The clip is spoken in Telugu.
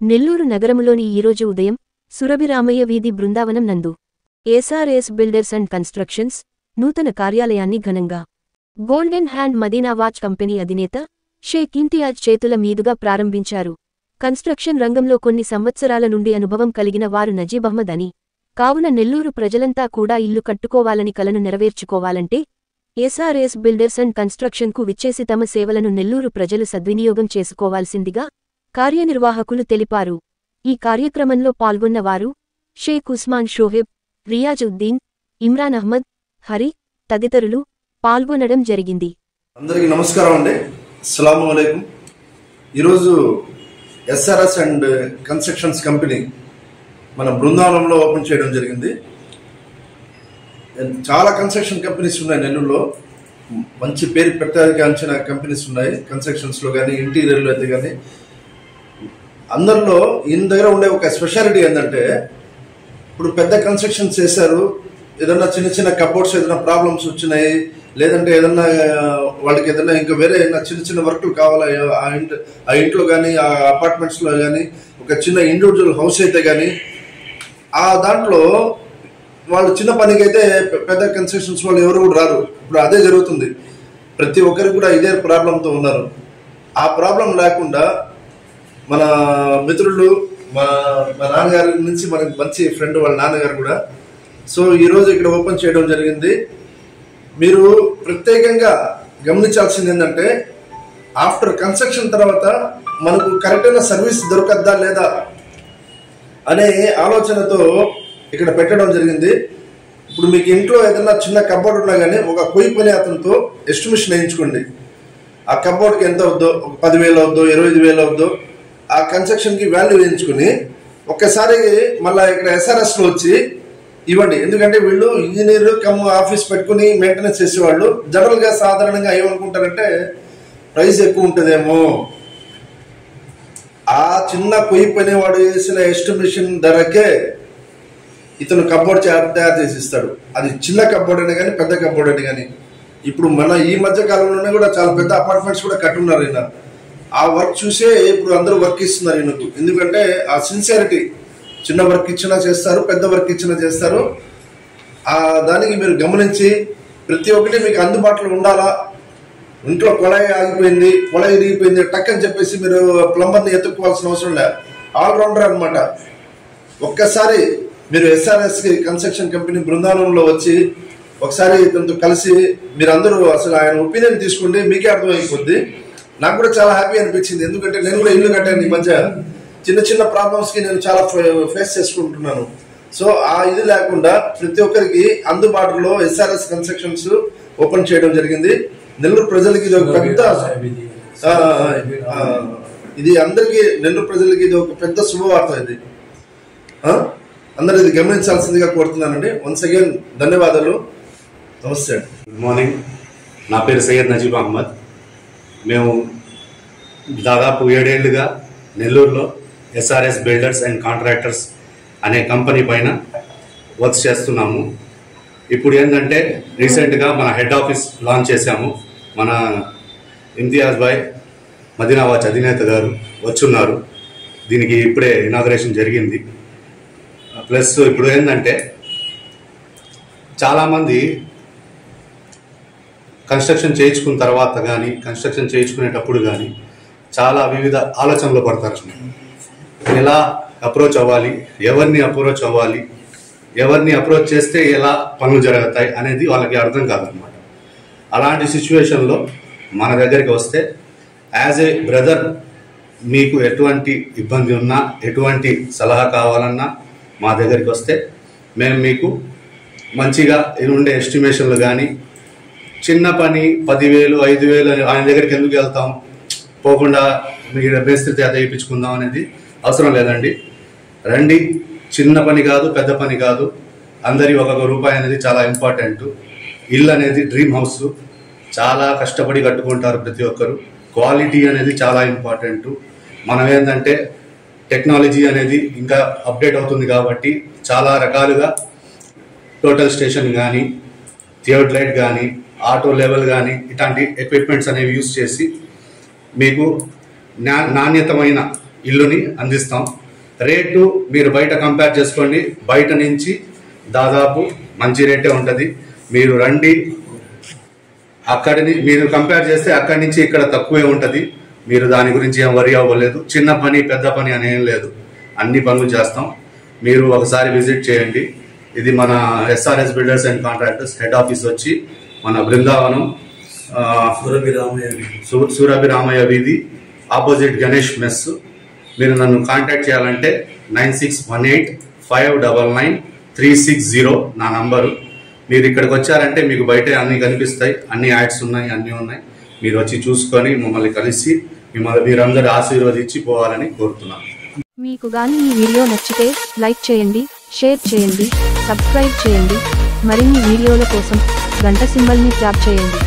నెల్లూరు నగరములోని ఈరోజు ఉదయం సురభిరామయ్య వీధి బృందావనం నందు ఎస్ఆర్ఎస్ బిల్డర్స్ అండ్ కన్స్ట్రక్షన్స్ నూతన కార్యాలయాన్ని ఘనంగా golden hand Madina watch company అధినేత షేక్ ఇంతియాజ్ చేతుల మీదుగా ప్రారంభించారు. కన్స్ట్రక్షన్ రంగంలో కొన్ని సంవత్సరాల నుండి అనుభవం కలిగిన వారు నజీబ్ అహ్మద్ అని, కావున నెల్లూరు ప్రజలంతా కూడా ఇల్లు కట్టుకోవాలని కలను నెరవేర్చుకోవాలంటే ఎస్ఆర్ఎస్ బిల్డర్స్ అండ్ కన్స్ట్రక్షన్కు విచ్చేసి తమ సేవలను నెల్లూరు ప్రజలు సద్వినియోగం చేసుకోవాల్సిందిగా కార్యనిర్వాహకులు తెలిపారు. ఈ కార్యక్రమంలో పాల్గొన్నవారు షేక్ ఉస్మాన్ షోహెబ్, రియాజుద్దీన్, ఇమ్రాన్ అహ్మద్, హరి తదితరులు పాల్గొనడం జరిగింది. అందరికీ నమస్కారం అండి. అస్సలాము అలైకుం. ఈరోజు ఎస్ఆర్ఎస్ అండ్ కన్స్ట్రక్షన్స్ కంపెనీ మన బృందావనంలో ఓపెన్ చేయడం జరిగింది. చాలా కన్స్ట్రక్షన్ కంపెనీస్ ఉన్నాయి నెల్లూరులో, మంచి పేరు పెట్టాల్సిన కంపెనీస్ ఉన్నాయి. కన్స్ట్రక్షన్స్లో కానీ ఇంటీరియర్లో అయితే కానీ అందరిలో ఈయన దగ్గర ఉండే ఒక స్పెషాలిటీ ఏంటంటే, ఇప్పుడు పెద్ద కన్స్ట్రక్షన్స్ చేశారు, ఏదన్నా చిన్న చిన్న కబోర్డ్స్ ఏదైనా ప్రాబ్లమ్స్ వచ్చినాయి, లేదంటే ఏదన్నా వాళ్ళకి ఏదైనా ఇంకా వేరే చిన్న చిన్న వర్క్లు కావాలి ఆ ఇంట్లో కానీ ఆ అపార్ట్మెంట్స్లో కానీ, ఒక చిన్న ఇండివిజువల్ హౌస్ అయితే కానీ ఆ దాంట్లో వాళ్ళు చిన్న పనికి అయితే పెద్ద కన్స్ట్రక్షన్స్ వాళ్ళు ఎవరు కూడా రారు. ఇప్పుడు అదే జరుగుతుంది. ప్రతి ఒక్కరికి కూడా ఇదే ప్రాబ్లంతో ఉన్నారు. ఆ ప్రాబ్లం లేకుండా మన మిత్రులు మా నాన్నగారి నుంచి మనకి మంచి ఫ్రెండ్ వాళ్ళ నాన్నగారు కూడా సో ఈరోజు ఇక్కడ ఓపెన్ చేయడం జరిగింది. మీరు ప్రత్యేకంగా గమనించాల్సింది ఏంటంటే, ఆఫ్టర్ కన్స్ట్రక్షన్ తర్వాత మనకు కరెక్ట్ అయిన సర్వీస్ దొరకద్దా లేదా అనే ఆలోచనతో ఇక్కడ పెట్టడం జరిగింది. ఇప్పుడు మీకు ఇంట్లో ఏదైనా చిన్న కబోర్డ్ ఉన్నా కానీ ఒక కొయ్యి పని అతనితో ఎస్టిమేషన్ వేయించుకోండి. ఆ కబోర్డ్కి ఎంత అవుద్దో, ఒక 10,000 అవుద్దో, 25,000 అవుద్దో, ఆ కన్స్ట్రక్షన్కి వాల్యూ వేయించుకుని ఒక్కసారి మళ్ళీ ఇక్కడ ఎస్ఆర్ఎస్లో వచ్చి ఇవ్వండి. ఎందుకంటే వీళ్ళు ఇంజనీర్ కమ్ ఆఫీస్ పెట్టుకుని మెయింటెనెన్స్ చేసేవాళ్ళు జనరల్గా సాధారణంగా ఏమనుకుంటారంటే ప్రైస్ ఎక్కువ ఉంటుందేమో, ఆ చిన్న కొయ్యి పని వాడు వేసిన ఎస్టిమేషన్ ధరకే ఇతను కబోర్డ్ తయారు చేసి ఇస్తాడు. అది చిన్న కబోర్డ్ అని కానీ పెద్ద కబోర్డ్ అని కానీ. ఇప్పుడు మన ఈ మధ్య కాలంలోనే కూడా చాలా పెద్ద అపార్ట్మెంట్స్ కూడా కట్టున్నారు. ఈయన ఆ వర్క్ చూసే ఇప్పుడు అందరూ వర్క్ ఇస్తున్నారు ఈయనకు. ఎందుకంటే ఆ సిన్సియారిటీ, చిన్న వర్క్ ఇచ్చినా చేస్తారు, పెద్ద వర్క్ ఇచ్చినా చేస్తారు. ఆ దానికి మీరు గమనించి ప్రతి ఒక్కటి మీకు అందుబాటులో ఉండాలా. ఇంట్లో కొళాయి ఆగిపోయింది, కొళాయి ఇరిగిపోయింది టక్ అని చెప్పేసి మీరు ప్లంబర్ని ఎత్తుక్కోవాల్సిన అవసరం లేదు. ఆల్రౌండర్ అనమాట. ఒక్కసారి మీరు ఎస్ఆర్ఎస్ కన్స్ట్రక్షన్ కంపెనీ బృందావనంలో వచ్చి ఒకసారి ఇతనితో కలిసి మీరందరూ అసలు ఆయన ఒపీనియన్ తీసుకోండి, మీకే అర్థమైపోద్ది. నాకు కూడా చాలా హ్యాపీ అనిపించింది. ఎందుకంటే నేను కూడా ఇల్లు కట్టాను. ఈ మధ్య చిన్న చిన్న ప్రాబ్లమ్స్కి నేను చాలా ఫేస్ చేసుకుంటున్నాను. సో ఆ ఇది లేకుండా ప్రతి ఒక్కరికి అందుబాటులో ఎస్ఆర్ఎస్ కన్స్ట్రక్షన్స్ ఓపెన్ చేయడం జరిగింది. నెల్లూరు ప్రజలకి ఇది ఒక పెద్ద ఇది అందరికీ నెల్లూరు ప్రజలకి ఇది ఒక పెద్ద శుభవార్త. ఇది అందరూ ఇది గమనించాల్సిందిగా కోరుతున్నానండి. వన్స్ అగైన్ ధన్యవాదాలు. నమస్తే. Good morning. నా పేరు సయ్యద్ నజీబ్ అహ్మద్. మేము దాదాపు 7 ఏళ్లుగా నెల్లూరులో ఎస్ఆర్ఎస్ బిల్డర్స్ అండ్ కాంట్రాక్టర్స్ అనే కంపెనీ పైన వర్క్స్ చేస్తున్నాము. ఇప్పుడు ఏంటంటే రీసెంట్గా మన హెడ్ ఆఫీస్ లాంచ్ చేశాము. మన ఇంతియాజ్ భాయ్ మదీనా వాచ్ అధినేత గారు వచ్చున్నారు. దీనికి ఇప్పుడే ఇనాగరేషన్ జరిగింది. ప్లస్ ఇప్పుడు ఏంటంటే చాలామంది కన్స్ట్రక్షన్ చేయించుకున్న తర్వాత కానీ కన్స్ట్రక్షన్ చేయించుకునేటప్పుడు కానీ చాలా వివిధ ఆలోచనలు పడతారు. ఎలా అప్రోచ్ అవ్వాలి, ఎవరిని అప్రోచ్ అవ్వాలి, ఎవరిని అప్రోచ్ చేస్తే ఎలా పనులు జరుగుతాయి అనేది వాళ్ళకి అర్థం కాదనమాట. అలాంటి సిచ్యువేషన్లో మన దగ్గరికి వస్తే యాజ్ ఏ బ్రదర్ మీకు ఎటువంటి ఇబ్బంది ఉన్నా, ఎటువంటి సలహా కావాలన్నా మా దగ్గరికి వస్తే మేము మీకు మంచిగా ఉండే ఎస్టిమేషన్లు కానీ, చిన్న పని 10,000 5,000 ఆయన దగ్గరికి ఎందుకు వెళ్తాం, పోకుండా మీరు మేస్త్రి చేత వేయించుకుందాం అనేది అవసరం లేదండి. రండి. చిన్న పని కాదు, పెద్ద పని కాదు, అందరి 1 రూపాయి అనేది చాలా ఇంపార్టెంట్. ఇల్లు అనేది డ్రీమ్ హౌస్, చాలా కష్టపడి కట్టుకుంటారు ప్రతి ఒక్కరు. క్వాలిటీ అనేది చాలా ఇంపార్టెంట్. మనం ఏంటంటే టెక్నాలజీ అనేది ఇంకా అప్డేట్ అవుతుంది కాబట్టి చాలా రకాలుగా టోటల్ స్టేషన్ కానీ, థియేటర్ లైట్ కానీ, ఆటో లెవెల్ కానీ ఇట్లాంటి ఎక్విప్మెంట్స్ అనేవి యూజ్ చేసి మీకు నాణ్యతమైన ఇల్లుని అందిస్తాం. రేటు మీరు బయట కంపేర్ చేసుకోండి, బయట నుంచి దాదాపు మంచి రేటే ఉంటుంది. మీరు రండి, మీరు కంపేర్ చేస్తే అక్కడి నుంచి ఇక్కడ తక్కువే ఉంటుంది. మీరు దాని గురించి ఏం వరి అవ్వలేదు. చిన్న పని పెద్ద పని అనేం లేదు, అన్ని పనులు చేస్తాం. మీరు ఒకసారి విజిట్ చేయండి. ఇది మన SRS builders and contractors head office వచ్చి మన బృందావనం సూరభి రామయ్య వీధి ఆపోజిట్ గణేష్ మెస్. మీరు నన్ను కాంటాక్ట్ చేయాలంటే 9618-599-360 నా నంబరు. మీరు ఇక్కడికి వచ్చారంటే మీకు బయట అన్ని కనిపిస్తాయి, అన్ని యాడ్స్ ఉన్నాయి, అన్నీ ఉన్నాయి. మీరు వచ్చి చూసుకొని మమ్మల్ని కలిసి మీరందరూ ఆశీర్వదించి పోవాలని కోరుతున్నాను. మీకు గాని ఈ వీడియో నచ్చితే లైక్ చేయండి, షేర్ చేయండి, సబ్స్క్రైబ్ చేయండి. మరిన్ని వీడియోల కోసం గంట సింబల్ని ట్యాప్ చేయండి.